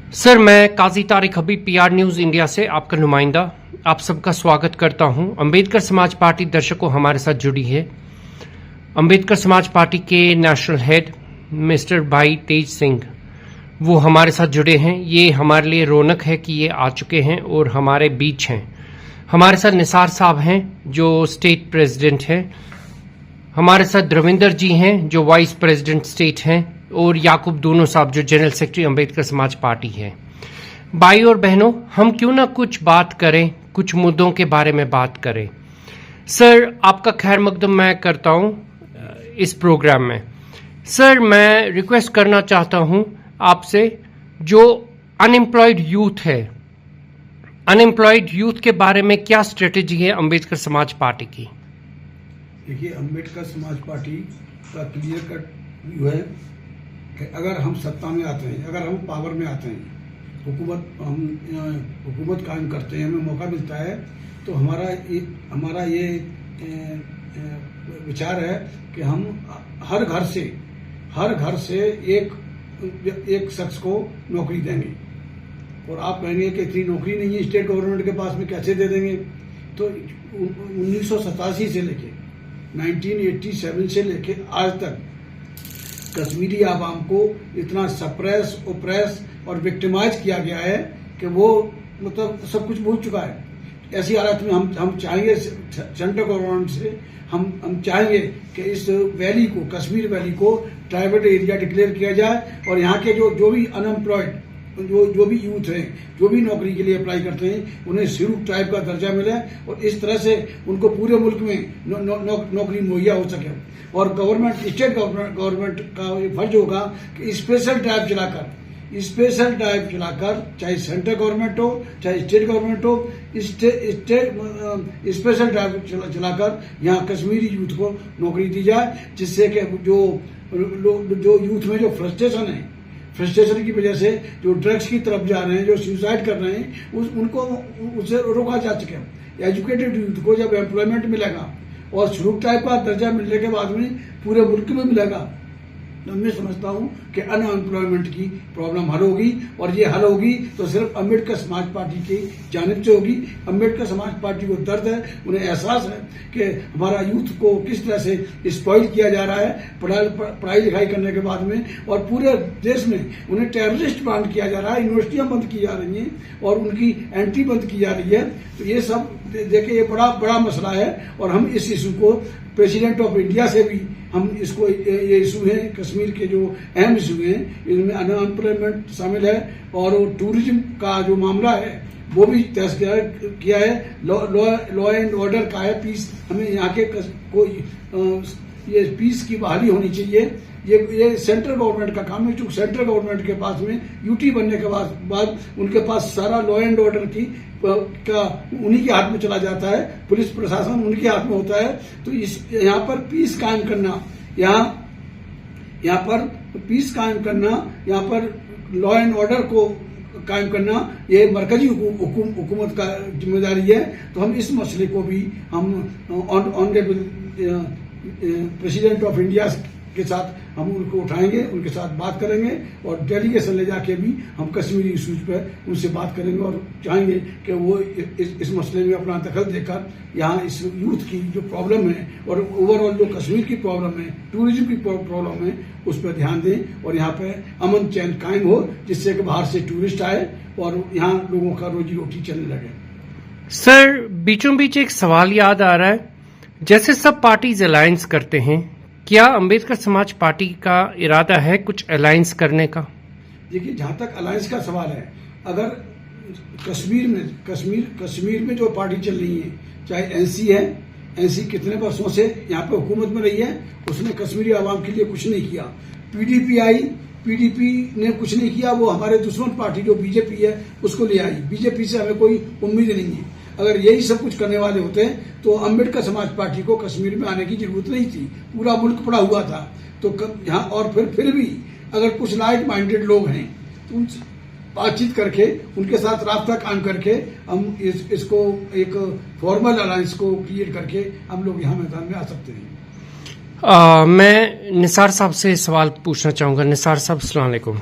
Sir, मैं काजी तारिक हबीब PR news India से आपका नुमाइंदा आप सबका स्वागत करता हूं। अंबेडकर समाज पार्टी दर्शकों हमारे साथ जुड़ी है। अंबेडकर समाज पार्टी के नेशनल हेड मिस्टर भाई तेज सिंह वो हमारे साथ जुड़े हैं। ये हमारे लिए रौनक है कि ये आ चुके हैं और हमारे बीच हैं। हमारे साथ निसार साहब हैं जो स्टेट प्रेसिडेंट हैं। हमारे साथ रविंदर जी हैं जो वाइस प्रेसिडेंट स्टेट हैं और याकूब दोनों साहब जो जनरल सेक्रेटरी अंबेडकर समाज पार्टी है। भाई और बहनों, हम क्यों ना कुछ बात करें, कुछ मुद्दों के बारे में बात करें। सर, आपका खैर मकदम मैं करता हूं इस प्रोग्राम में। सर, मैं रिक्वेस्ट करना चाहता हूं आपसे, जो अनएम्प्लॉयड यूथ है, अनएम्प्लॉयड यूथ के बारे में क्या स्ट्रेटेजी है अंबेडकर समाज पार्टी की? देखिए, अंबेडकर समाज पार्टी का क्लियर कट व्यू है कि अगर हम सत्ता में आते हैं, अगर हम पावर में आते हैं, हुकूमत कायम करते हैं, हमें मौका मिलता है, तो हमारा ये विचार है कि हम हर घर से एक शख्स को नौकरी देंगे। और आप कहेंगे कि इतनी नौकरी नहीं है स्टेट गवर्नमेंट के पास में, कैसे दे देंगे? तो 1987 से लेके 1987 से लेके आज तक कश्मीरी आवाम को इतना सप्रेस, ओप्रेस और विक्टिमाइज किया गया है कि वो मतलब सब कुछ भूल चुका है। ऐसी हालत में हम चाहेंगे सेंट्रल गवर्नमेंट से, हम चाहेंगे कि इस वैली को, कश्मीर वैली को ट्राइबल एरिया डिक्लेयर किया जाए और यहाँ के जो भी अनएम्प्लॉयड जो भी यूथ हैं, जो भी नौकरी के लिए अप्लाई करते हैं, उन्हें शेड्यूल्ड ट्राइब का दर्जा मिले और इस तरह से उनको पूरे मुल्क में नौकरी मुहैया हो सके। और स्टेट गवर्नमेंट का फर्ज होगा कि स्पेशल ड्राइव चलाकर चाहे सेंट्रल गवर्नमेंट हो चाहे स्टेट गवर्नमेंट हो, स्पेशल ड्राइव चलाकर यहाँ कश्मीरी यूथ को नौकरी दी जाए, जिससे कि जो यूथ में जो फ्रस्ट्रेशन की वजह से जो ड्रग्स की तरफ जा रहे हैं, जो सुसाइड कर रहे हैं, उनको उससे रोका जा सके। एजुकेटेड यूथ को जब एम्प्लॉयमेंट मिलेगा और शेड्यूल्ड ट्राइब का दर्जा मिलने के बाद में पूरे मुल्क में मिलेगा, तो मैं समझता हूं कि अनएम्प्लॉयमेंट की प्रॉब्लम हल होगी। और ये हल होगी तो सिर्फ अंबेडकर समाज पार्टी की जानिब से होगी। अंबेडकर समाज पार्टी को दर्द है, उन्हें एहसास है कि हमारा यूथ को किस तरह से स्पॉइल किया जा रहा है पढ़ाई लिखाई करने के बाद में, और पूरे देश में उन्हें टेररिस्ट ब्रांड किया जा रहा है, यूनिवर्सिटियां बंद की जा रही हैं और उनकी एंट्री बंद की जा रही है। तो ये सब देखिए, ये बड़ा मसला है और हम इस इशू को प्रेसिडेंट ऑफ इंडिया से भी हम इसको, ये इशू है कश्मीर के जो अहम इशू हैं, इनमें अनएम्प्लॉयमेंट शामिल है और टूरिज्म का जो मामला है वो भी तय किया है। लॉ एंड ऑर्डर का है, पीस, हमें यहाँ के ये पीस की बहाली होनी चाहिए। ये सेंट्रल गवर्नमेंट का काम है, क्योंकि सेंट्रल गवर्नमेंट के पास में यूटी बनने के बाद उनके पास सारा लॉ एंड ऑर्डर का उन्हीं के हाथ में चला जाता है, पुलिस प्रशासन उनके हाथ में होता है। तो यहाँ पर पीस कायम करना, यहाँ पर पीस कायम करना, यहाँ पर लॉ एंड ऑर्डर को कायम करना, ये मरकजी हुकूमत का जिम्मेदारी है। तो हम इस मसले को भी हम ऑनरेबल प्रेसिडेंट ऑफ इंडिया के साथ हम उनको उठाएंगे, उनके साथ बात करेंगे और डेलीगेशन ले जाके भी हम कश्मीरी इशूज पर उनसे बात करेंगे और चाहेंगे कि वो इस मसले में अपना दखल देकर यहाँ इस यूथ की जो प्रॉब्लम है और ओवरऑल जो कश्मीर की प्रॉब्लम है, टूरिज्म की प्रॉब्लम है, उस पर ध्यान दें और यहाँ पे अमन चैन कायम हो, जिससे कि बाहर से टूरिस्ट आए और यहाँ लोगों का रोजी रोटी चलने लगे। सर, बीचों बीच एक सवाल याद आ रहा है, जैसे सब पार्टीज अलायंस करते हैं, क्या अंबेडकर समाज पार्टी का इरादा है कुछ अलायंस करने का? देखिए, जहां तक अलायंस का सवाल है, अगर कश्मीर में जो पार्टी चल रही है, चाहे एनसी है, एनसी कितने वर्षों से यहाँ पे हुकूमत में रही है, उसने कश्मीरी आवाम के लिए कुछ नहीं किया। पीडीपी आई, पीडीपी ने कुछ नहीं किया, वो हमारे दुश्मन पार्टी जो बीजेपी है उसको ले आई। बीजेपी से हमें कोई उम्मीद नहीं है। अगर यही सब कुछ करने वाले होते हैं तो अंबेडकर समाज पार्टी को कश्मीर में आने की जरूरत नहीं थी, पूरा मुल्क पड़ा हुआ था। तो यहाँ और फिर भी अगर कुछ लाइक माइंडेड लोग हैं तो उनसे बातचीत करके, उनके साथ राब्ता कायम करके हम इसको एक फॉर्मल अलायंस को क्रिएट करके हम लोग यहाँ मैदान में आ सकते हैं। मैं निसार साहब से सवाल पूछना चाहूंगा। निसार साहब, अस्सलाम वालेकुम।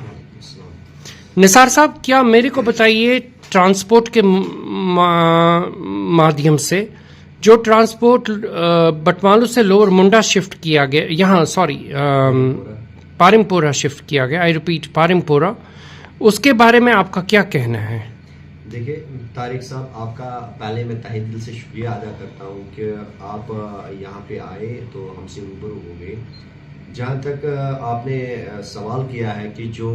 निसार साहब, क्या मेरे को बताइए, ट्रांसपोर्ट के माध्यम से जो ट्रांसपोर्ट बटमालू से लोअर मुंडा शिफ्ट किया गया, यहाँ सॉरी पारिमपोरा शिफ्ट किया गया, आई रिपीट पारिमपोरा, उसके बारे में आपका क्या कहना है? देखिए तारिक साहब, आपका पहले मैं तहे दिल से शुक्रिया अदा करता हूँ कि आप यहाँ पे आए तो हमसे रूबरू हो गए। जहाँ तक आपने सवाल किया है कि जो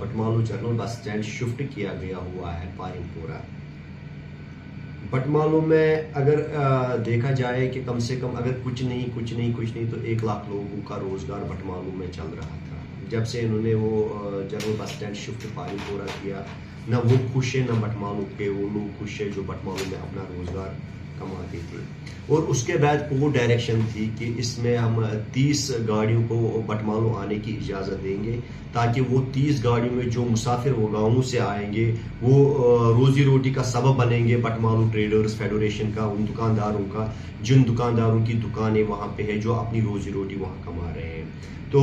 Batamaloo general bus stand shift किया गया हुआ है पारिमपोरा, बटमालू में अगर देखा जाए कि कम से कम अगर कुछ नहीं तो 1 लाख लोगों का रोजगार बटमालू में चल रहा था। जब से इन्होंने वो general bus stand shift Parimpora किया, न वो खुश है न बटमालू के वो लोग खुश है जो बटमालू में अपना रोजगार कमाते थे। और उसके बाद वो डायरेक्शन थी कि इसमें हम 30 गाड़ियों को बटमालू आने की इजाज़त देंगे, ताकि वो 30 गाड़ियों में जो मुसाफिर वो गाँवों से आएंगे वो रोजी रोटी का सबब बनेंगे बटमालू ट्रेडर्स फेडरेशन का, उन दुकानदारों का जिन दुकानदारों की दुकानें वहाँ पे है, जो अपनी रोजी रोटी वहाँ कमा रहे हैं। तो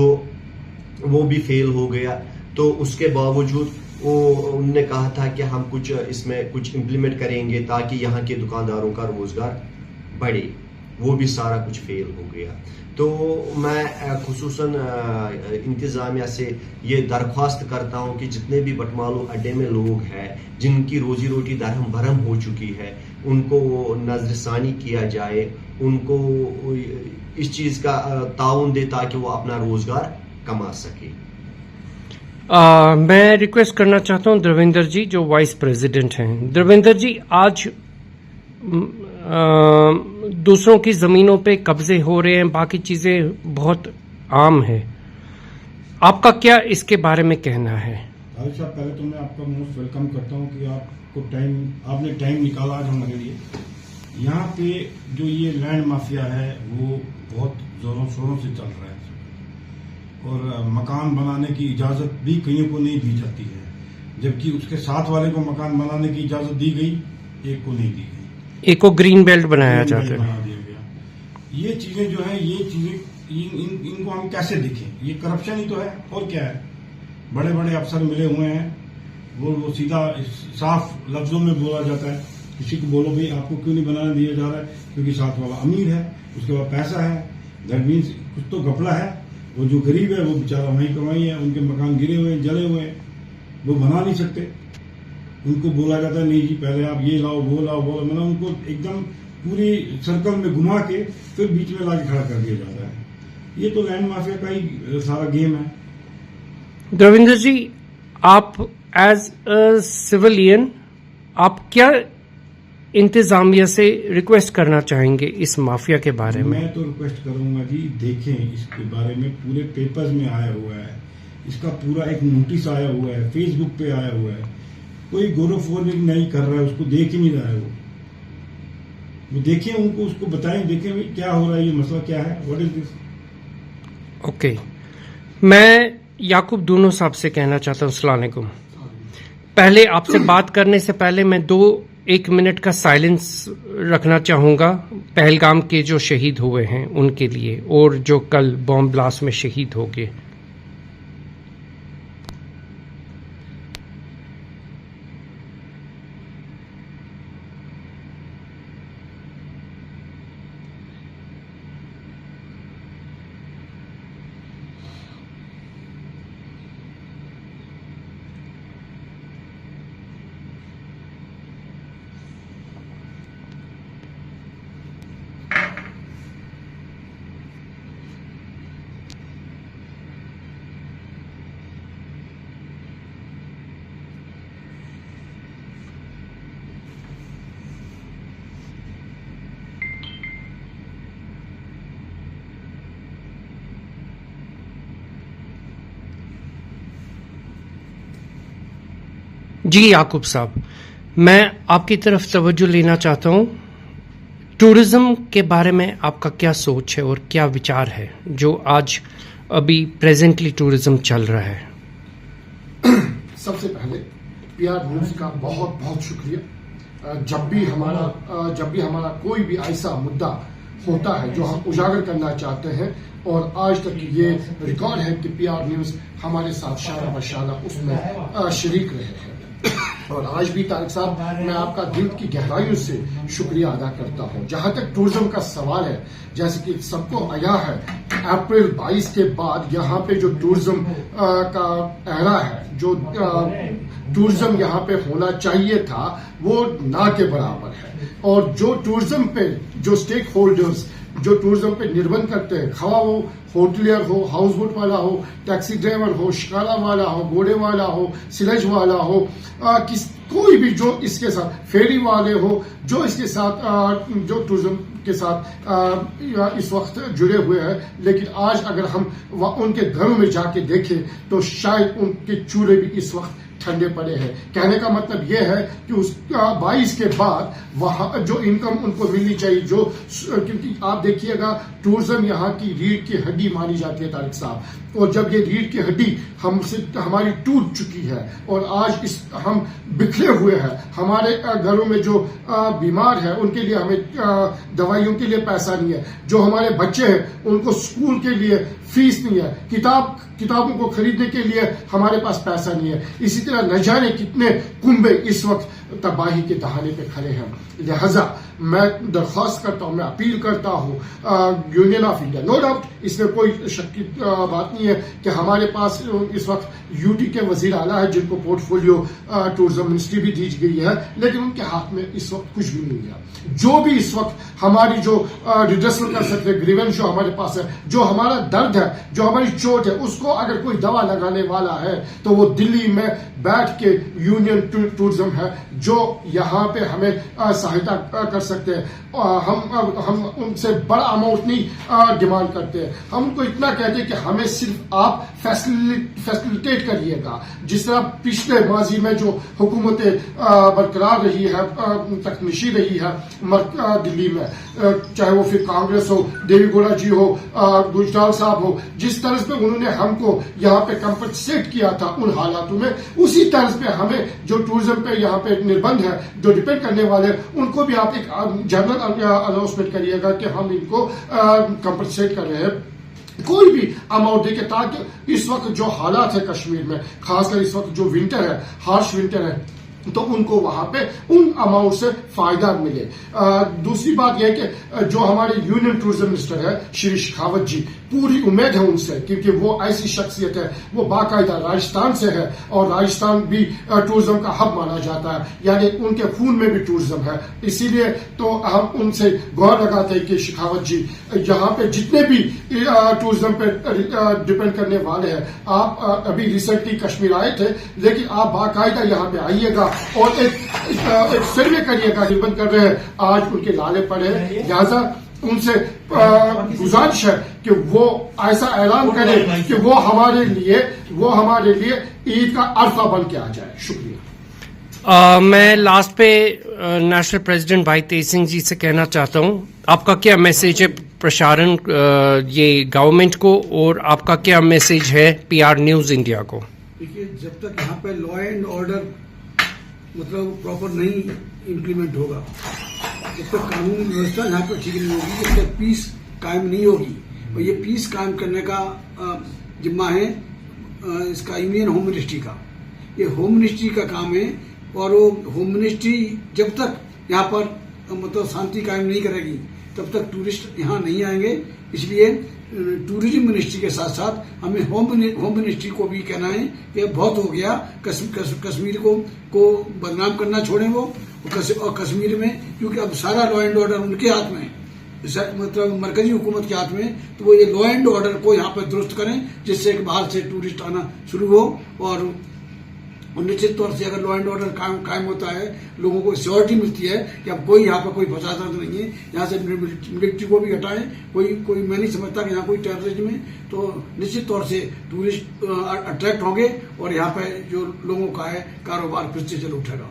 वो भी फेल हो गया। तो उसके बावजूद वो उनने कहा था कि हम कुछ इसमें कुछ इम्प्लीमेंट करेंगे ताकि यहाँ के दुकानदारों का रोजगार बढ़े, वो भी सारा कुछ फेल हो गया। तो मैं खुसूसन इंतज़ामिया से ये दरख्वास्त करता हूँ कि जितने भी बटमालू अड्डे में लोग हैं जिनकी रोजी रोटी दरहम भरम हो चुकी है, उनको नजरसानी किया जाए, उनको इस चीज़ का ताउन दे ताकि वो अपना रोजगार कमा सके। मैं रिक्वेस्ट करना चाहता हूं द्रविंदर जी, जो वाइस प्रेसिडेंट हैं। द्रविंदर जी, आज दूसरों की जमीनों पे कब्जे हो रहे हैं, बाकी चीजें बहुत आम है, आपका क्या इसके बारे में कहना है? भाई साहब, पहले तो मैं आपका मोस्ट वेलकम करता हूं कि आपने टाइम निकाला आज हमारे लिए। यहाँ पे जो ये लैंड माफिया है वो बहुत जोरों शोरों से चल रहा है और मकान बनाने की इजाजत भी कईयों को नहीं दी जाती है, जबकि उसके साथ वाले को मकान बनाने की इजाजत दी गई, एक को नहीं दी गई। एक को ग्रीन बेल्ट बनाया जाता है, बना दिया गया। ये चीजें जो है, ये चीजें इनको हम कैसे देखें? ये करप्शन ही तो है, और क्या है? बड़े बड़े अफसर मिले हुए हैं, वो सीधा साफ लफ्जों में बोला जाता है, किसी को बोलो भाई आपको क्यों नहीं बनाने दिया जा रहा है, क्योंकि साथ वाला अमीर है, उसके पास पैसा है। दैट मीन्स कुछ तो घपला है। वो जो गरीब है वो बेचारा वहीं कमाई है, उनके मकान गिरे हुए हैं, जले हुए हैं, वो बना नहीं सकते। उनको बोला जाता है नहीं जी पहले आप ये लाओ वो लाओ वो, मतलब उनको एकदम पूरी सर्कल में घुमा के फिर बीच में लाके खड़ा कर दिया जाता है। ये तो लैंड माफिया का ही सारा गेम है। द्रविंदर जी, आप एज अ सिविलियन आप क्या इंतजामिया से रिक्वेस्ट करना चाहेंगे इस माफिया के बारे में? मैं तो रिक्वेस्ट करूंगा जी, देखें इसके बारे में, पूरे पेपर्स में आया हुआ है, इसका पूरा एक नोटिस आया हुआ है, फेसबुक पे आया हुआ है। कोई गौरवपूर्वक नहीं कर रहा है, उसको देख ही नहीं रहा है। वो देखें, उनको उसको बताएं, देखें भाई क्या हो रहा है, ये मसला क्या है, व्हाट इज दिस। ओके, मैं याकूब दूनो साहब से कहना चाहता हूँ, अस्सलाम वालेकुम। पहले आपसे बात करने से पहले मैं 1 मिनट का साइलेंस रखना चाहूंगा पहलगाम के जो शहीद हुए हैं उनके लिए, और जो कल बॉम्ब ब्लास्ट में शहीद हो गए। जी याकूब साहब, मैं आपकी तरफ तवज्जो लेना चाहता हूं। टूरिज्म के बारे में आपका क्या सोच है और क्या विचार है जो आज अभी प्रेजेंटली टूरिज्म चल रहा है? सबसे पहले पीआर न्यूज का बहुत बहुत शुक्रिया। जब भी हमारा कोई भी ऐसा मुद्दा होता है जो हम उजागर करना चाहते हैं। और आज तक ये रिकॉर्ड है कि पीआर न्यूज़ हमारे साथ शाला बशाला उसमें शरीक रहे हैं। और आज भी तारिक साहब, मैं आपका दिल की गहराइयों से शुक्रिया अदा करता हूं। जहां तक टूरिज्म का सवाल है, जैसे कि सबको आया है, अप्रैल 22 के बाद यहाँ पे जो टूरिज्म का एरा है, जो टूरिज्म यहाँ पे होना चाहिए था, वो ना के बराबर है। और जो टूरिज्म पे जो स्टेक होल्डर्स जो टूरिज्म पे निर्भर करते हैं, खवा वो होटलियर हो, हाउस बोट वाला हो, टैक्सी ड्राइवर हो, शिकारा वाला हो, घोड़े वाला हो, सिलेज वाला हो, कोई भी जो इसके साथ फेरी वाले हो, जो इसके साथ जो टूरिज्म के साथ इस वक्त जुड़े हुए हैं। लेकिन आज अगर हम उनके घरों में जाके देखें तो शायद उनके चूल्हे भी इस वक्त ठंडे पड़े हैं। कहने का मतलब यह है कि उस 22 के बाद वहां जो इनकम उनको मिलनी चाहिए, जो क्योंकि आप देखिएगा टूरिज्म यहाँ की रीढ़ की हड्डी मानी जाती है तारिक साहब, और जब ये रीढ़ की हड्डी हमसे हमारी टूट चुकी है और आज हम बिखरे हुए हैं, हमारे घरों में जो बीमार है उनके लिए हमें दवाइयों के लिए पैसा नहीं है, जो हमारे बच्चे हैं उनको स्कूल के लिए फीस नहीं है, किताबों को खरीदने के लिए हमारे पास पैसा नहीं है। इसी तरह न जाने कितने कुंबे इस वक्त तबाही के दहाने पे खड़े हैं। लिहाजा मैं दरख्वास्त करता हूं, मैं अपील करता हूं union of India, no doubt इसमें कोई शक की बात नहीं है कि हमारे पास इस वक्त यूटी के वजीर आला है जिनको पोर्टफोलियो टूरिज्म मिनिस्ट्री भी दी गई है, लेकिन उनके हाथ में इस वक्त कुछ भी नहीं है। जो भी इस वक्त हमारी जो रिड्रेसल कर सकते हैं, ग्रीवेंस जो हमारे पास है, जो हमारा दर्द है, जो हमारी चोट है, उसको अगर कोई दवा लगाने वाला है तो वो दिल्ली में बैठ के यूनियन टूरिज्म है जो यहाँ पे हमें सहायता कर सकते हैं। हम उनसे बड़ा अमाउंट नहीं डिमांड करते हैं, हम उनको इतना कहते हैं कि हमें सिर्फ आप फैसिलिटेट करिएगा। जिस तरह पिछले माजी में जो हुकूमतें बरकरार रही है, तकनीशी रही है दिल्ली में, चाहे वो फिर कांग्रेस हो, देवीगौड़ा जी हो, गुजराल साहब हो, जिस तरह पे उन्होंने हमको यहाँ पे कंपनसेट किया था उन हालातों में, उसी तरह पे हमें जो टूरिज्म पे यहाँ पे निर्बंध है, जो डिपेंड करने वाले, उनको भी आप एक जनरल अनाउंसमेंट करिएगा कि हम इनको कंपनसेट कर रहे हैं कोई भी अमाउंट देके, ताकि इस वक्त जो हालात है कश्मीर में, खासकर इस वक्त जो विंटर है, हार्श विंटर है, तो उनको वहां पे उन अमाउंट से फायदा मिले। दूसरी बात यह कि जो हमारे यूनियन टूरिज्म मिनिस्टर है श्री शेखावत जी, पूरी उम्मीद है उनसे, क्योंकि वो ऐसी शख्सियत है, वो बाकायदा राजस्थान से है और राजस्थान भी टूरिज्म का हब माना जाता है, यानी उनके खून में भी टूरिज्म है। इसीलिए तो हम उनसे गौर लगाते हैं कि शेखावत जी, यहाँ पे जितने भी टूरिज्म पे डिपेंड करने वाले हैं, आप अभी रिसेंटली कश्मीर आए थे, लेकिन आप बाकायदा यहाँ पे आइएगा और एक सर्वे करिएगा, निर्बंध कर रहे हैं, आज उनके लाले पड़े हैं। लिहाजा उनसे गुजारिश है कि वो ऐसा ऐलान करें कि वो हमारे लिए ईद का अरफा बन के आ जाए। शुक्रिया। मैं लास्ट पे नेशनल प्रेसिडेंट भाई तेज सिंह जी से कहना चाहता हूं, आपका क्या मैसेज है प्रसारण ये गवर्नमेंट को, और आपका क्या मैसेज है पीआर न्यूज इंडिया को? देखिए, जब तक यहाँ पे लॉ एंड ऑर्डर मतलब प्रॉपर नहीं इम्प्लीमेंट होगा, जब तक कानून व्यवस्था यहाँ पर ठीक नहीं होगी, जब तक पीस कायम नहीं होगी, और ये पीस कायम करने का जिम्मा है इसका यूनियन होम मिनिस्ट्री का। ये होम मिनिस्ट्री का काम है, और वो होम मिनिस्ट्री जब तक यहाँ पर मतलब शांति कायम नहीं करेगी तब तक टूरिस्ट यहाँ नहीं आएंगे। इसलिए टूरिज्म मिनिस्ट्री के साथ साथ हमें होम मिनिस्ट्री को भी कहना है कि बहुत हो गया, कश्मीर को बदनाम करना छोड़ें वो, और कश्मीर में, क्योंकि अब सारा लॉ एंड ऑर्डर उनके हाथ में है, मतलब मरकजी हुकूमत के हाथ में, तो वो ये लॉ एंड ऑर्डर को यहाँ पर दुरुस्त करें, जिससे बाहर से टूरिस्ट आना शुरू हो। और निश्चित तौर से अगर लॉ एंड ऑर्डर कायम होता है, लोगों को सिक्योरिटी मिलती है कि अब कोई यहाँ पर कोई फसादा तो नहीं है, यहाँ से मिलिट्री को भी हटाएं, कोई मैं नहीं समझता कि यहाँ कोई टेररिज्म है, तो निश्चित तौर से टूरिस्ट अट्रैक्ट होंगे और यहाँ पे जो लोगों का है कारोबार फिर से चल उठेगा।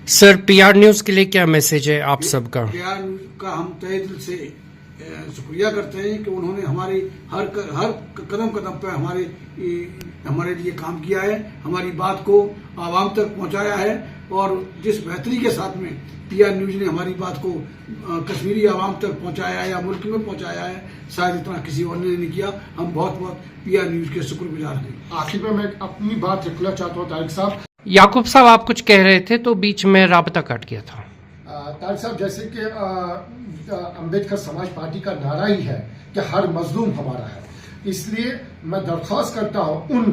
सर, पीआर न्यूज के लिए क्या मैसेज है आप सबका? पीआर न्यूज का हम तहे दिल से शुक्रिया करते हैं कि उन्होंने हमारी हर कदम कदम पर हमारे लिए काम किया है, हमारी बात को आवाम तक पहुंचाया है और जिस बेहतरी के साथ में पीआर न्यूज ने हमारी बात को कश्मीरी आवाम तक पहुंचाया है या मुल्क में पहुंचाया है, शायद इतना किसी और ने नहीं किया। हम बहुत बहुत पीआर न्यूज के शुक्रगुजार हैं। आखिर में मैं अपनी बात रखना चाहता हूँ तारिक साहब। याकूब साहब आप कुछ कह रहे थे तो बीच में राबता कट गया था। तारिक साहब, जैसे कि अम्बेडकर समाज पार्टी का नारा ही है कि हर मजलूम हमारा है, इसलिए मैं दरख्वास्त करता हूं उन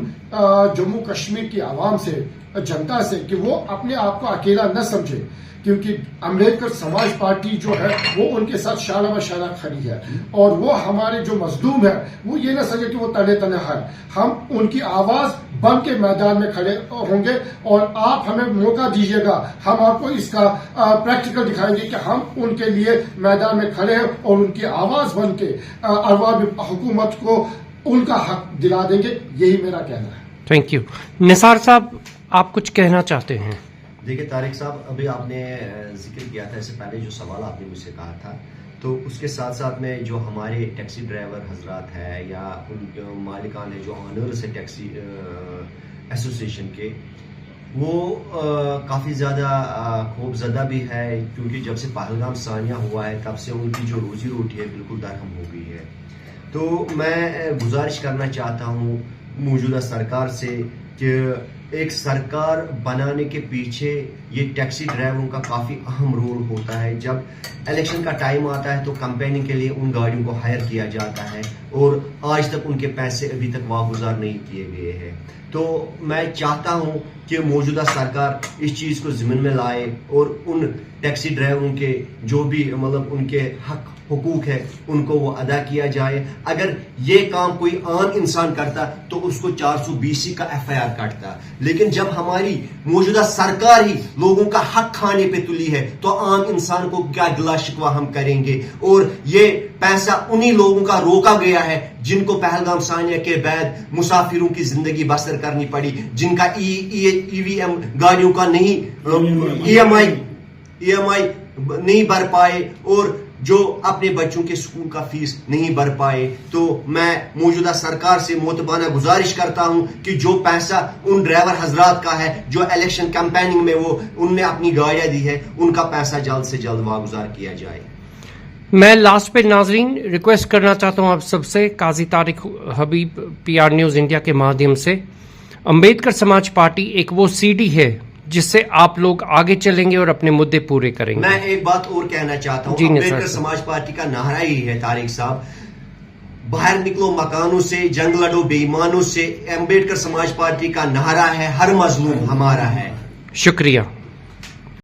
जम्मू कश्मीर की आवाम से, जनता से, कि वो अपने आप को अकेला न समझे, क्योंकि अम्बेडकर समाज पार्टी जो है वो उनके साथ शाला बशाला खड़ी है और वो हमारे जो मजलूम है वो ये ना समझे कि वो तने तने है। हम उनकी आवाज बन के मैदान में खड़े होंगे और आप हमें मौका दीजिएगा, हम आपको इसका प्रैक्टिकल दिखाएंगे कि हम उनके लिए मैदान में खड़े हैं और उनकी आवाज बन के अवामी हुकूमत को उनका हक दिला देंगे। यही मेरा कहना है। Thank you. निसार साहब, आप कुछ कहना चाहते हैं? देखिए तारिक साहब, अभी आपने जिक्र किया था, इससे पहले जो सवाल आपने मुझसे कहा था, तो उसके साथ साथ में जो हमारे टैक्सी ड्राइवर हजरात है या उन मालिकान है जो ऑनर्स है टैक्सी एसोसिएशन के, वो काफ़ी ज़्यादा खौफजदा भी है, क्योंकि जब से पहलगाम सानिया हुआ है तब से उनकी जो रोजी रोटी है बिल्कुल दरहम हो गई है। तो मैं गुजारिश करना चाहता हूँ मौजूदा सरकार से कि एक सरकार बनाने के पीछे ये टैक्सी ड्राइवरों का काफ़ी अहम रोल होता है। जब इलेक्शन का टाइम आता है तो कैंपेनिंग के लिए उन गाड़ियों को हायर किया जाता है और आज तक उनके पैसे अभी तक वागुजार नहीं किए गए हैं। तो मैं चाहता हूं कि मौजूदा सरकार इस चीज़ को ज़िम्मे में लाए और उन टैक्सी ड्राइवरों के जो भी मतलब उनके हक हुकूक है उनको वो अदा किया जाए। अगर ये काम कोई आम इंसान करता तो उसको 420 का FIR काटता, लेकिन जब हमारी मौजूदा सरकार ही लोगों का हक खाने पे तुली है तो आम इंसान को क्या गिला शिकवा हम करेंगे। और ये पैसा उन्हीं लोगों का रोका गया है जिनको पहलगाम सानिया के बाद मुसाफिरों की जिंदगी बसर करनी पड़ी, जिनका EVM गाड़ियों का नहीं EMI नहीं भर पाए और जो अपने बच्चों के स्कूल का फीस नहीं भर पाए। तो मैं मौजूदा सरकार से मोतबाना गुजारिश करता हूं कि जो पैसा उन ड्राइवर हजरात का है जो इलेक्शन कैंपेनिंग में वो उनने अपनी गाड़ियां दी है, उनका पैसा जल्द से जल्द वागुजार किया जाए। मैं लास्ट पे नाजरीन रिक्वेस्ट करना चाहता हूं आप सबसे, काजी तारिक हबीब PR न्यूज इंडिया के माध्यम से, अम्बेडकर समाज पार्टी एक वो CD है जिससे आप लोग आगे चलेंगे और अपने मुद्दे पूरे करेंगे। मैं एक बात और कहना चाहता हूँ, अम्बेडकर समाज पार्टी का नारा ही है तारिक साहब, बाहर निकलो मकानों से, जंग लड़ो बेईमानों से। अम्बेडकर समाज पार्टी का नारा है हर मजलूम हमारा है। शुक्रिया।